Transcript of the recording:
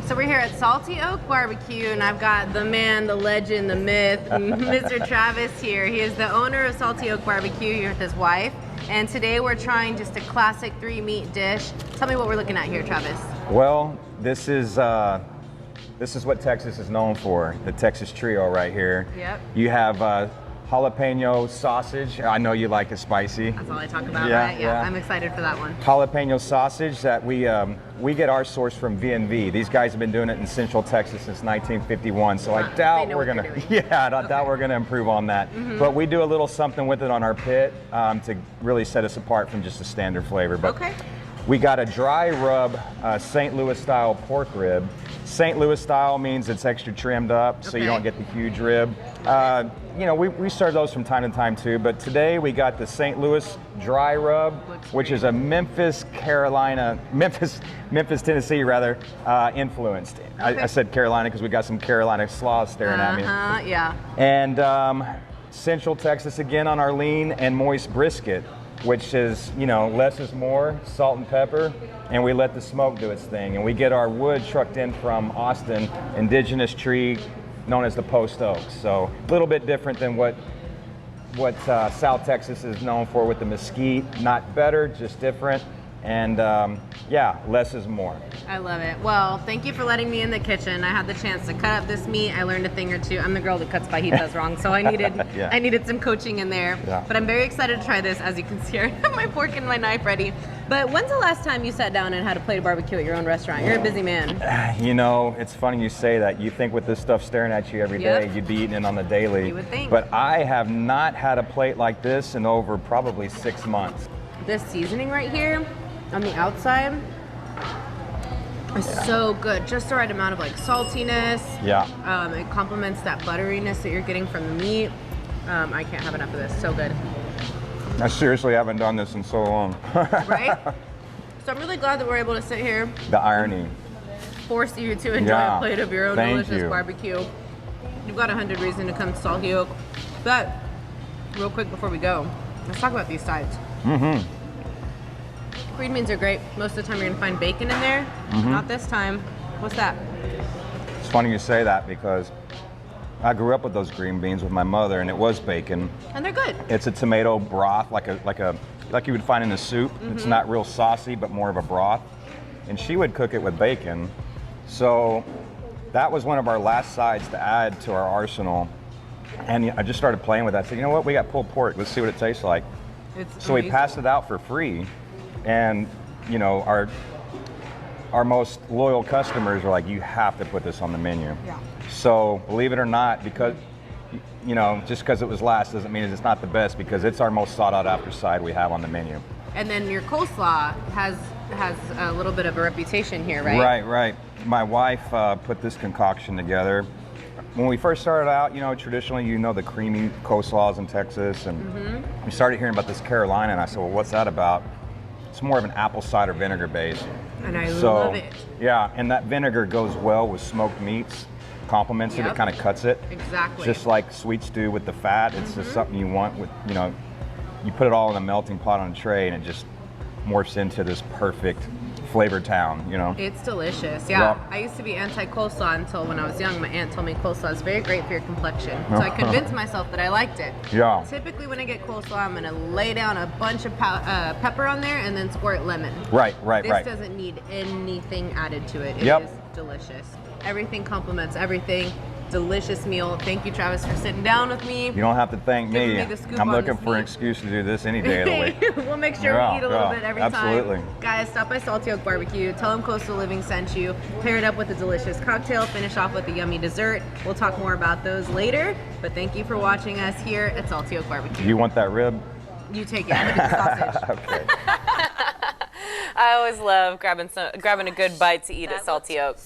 So we're here at Salty Oak Barbecue, and I've got the man, the legend, the myth, Mr. Travis here. He is the owner of Salty Oak Barbecue here with his wife. And today we're trying just a classic 3-meat dish. Tell me what we're looking at here, Travis. Well, this is what Texas is known for, the Texas Trio right here. Yep. You have jalapeno sausage. I know you like it spicy. That's all I talk about, Yeah, right? yeah. I'm excited for that one. Jalapeno sausage that we get our source from V&V. These guys have been doing it in Central Texas since 1951, so I doubt we're gonna. Yeah, I doubt we're gonna improve on that. But we do a little something with it on our pit to really set us apart from just a standard flavor. But we got a dry rub St. Louis style pork rib. St. Louis style means it's extra trimmed up, so you don't get the huge rib. You know, we serve those from time to time too, but today we got the St. Louis dry rub, which is a Memphis, Tennessee rather, influenced. I said Carolina because we got some Carolina slaws staring at me. Yeah. And Central Texas again on our lean and moist brisket, which is, you know, less is more, salt and pepper, and we let the smoke do its thing. And we get our wood trucked in from Austin, indigenous tree known as the post oak. So a little bit different than what South Texas is known for with the mesquite. Not better, just different. And yeah, less is more. I love it. Well, thank you for letting me in the kitchen. I had the chance to cut up this meat. I learned a thing or two. I'm the girl that cuts fajitas wrong, so I needed I needed some coaching in there. Yeah. But I'm very excited to try this. As you can see, I have my fork and my knife ready. But when's the last time you sat down and had a plate of barbecue at your own restaurant? You're a busy man. You know, it's funny you say that. You think with this stuff staring at you every day, you'd be eating it on the daily. You would think. But I have not had a plate like this in over probably 6 months. This seasoning right here on the outside is so good. Just the right amount of like saltiness. Yeah. It complements that butteriness that you're getting from the meat. I can't have enough of this. So good. I seriously haven't done this in so long. Right? So I'm really glad that we're able to sit here. The irony. Force you to enjoy a plate of your own delicious barbecue. You've got 100 reasons to come to Salty Oak. But real quick before we go, let's talk about these sides. Green beans are great. Most of the time you're gonna find bacon in there. Not this time. What's that? It's funny you say that because I grew up with those green beans with my mother, and it was bacon. And they're good. It's a tomato broth, like you would find in a soup. It's not real saucy, but more of a broth. And she would cook it with bacon. So that was one of our last sides to add to our arsenal. And I just started playing with that. I said, you know what? We got pulled pork. Let's see what it tastes like. So we passed it out for free. And you know, our most loyal customers are like, you have to put this on the menu. Yeah. So believe it or not, because you know, just because it was last doesn't mean it's not the best, because it's our most sought out after side we have on the menu. And then your coleslaw has a little bit of a reputation here, right? Right. My wife put this concoction together. When we first started out, you know, traditionally, you know, the creamy coleslaws in Texas, and we started hearing about this Carolina, and I said, well, what's that about? It's more of an apple cider vinegar base. And I love it. Yeah, and that vinegar goes well with smoked meats, complements it, it kind of cuts it. Exactly. Just like sweet stew with the fat, it's just something you want with, you know, you put it all in a melting pot on a tray and it just morphs into this perfect flavor town, you know? It's delicious, yeah. I used to be anti-coleslaw until when I was young. My aunt told me coleslaw is very great for your complexion. So I convinced myself that I liked it. Yeah. Typically when I get coleslaw, I'm gonna lay down a bunch of pepper on there and then squirt lemon. Right. This doesn't need anything added to it. It is delicious. Everything complements everything. Delicious meal. Thank you, Travis, for sitting down with me. You don't have to thank me. I'm looking for an excuse to do this any day of the week. We'll make sure we eat a little bit every absolutely. time. Guys, stop by Salty Oak Barbecue. Tell them Coastal Living sent you. Pair it up with a delicious cocktail. Finish off with a yummy dessert. We'll talk more about those later. But thank you for watching us here at Salty Oak Barbecue. Do you want that rib? You take it. I'm gonna do the sausage. Okay. I always love grabbing a good bite to eat at Salty Oak.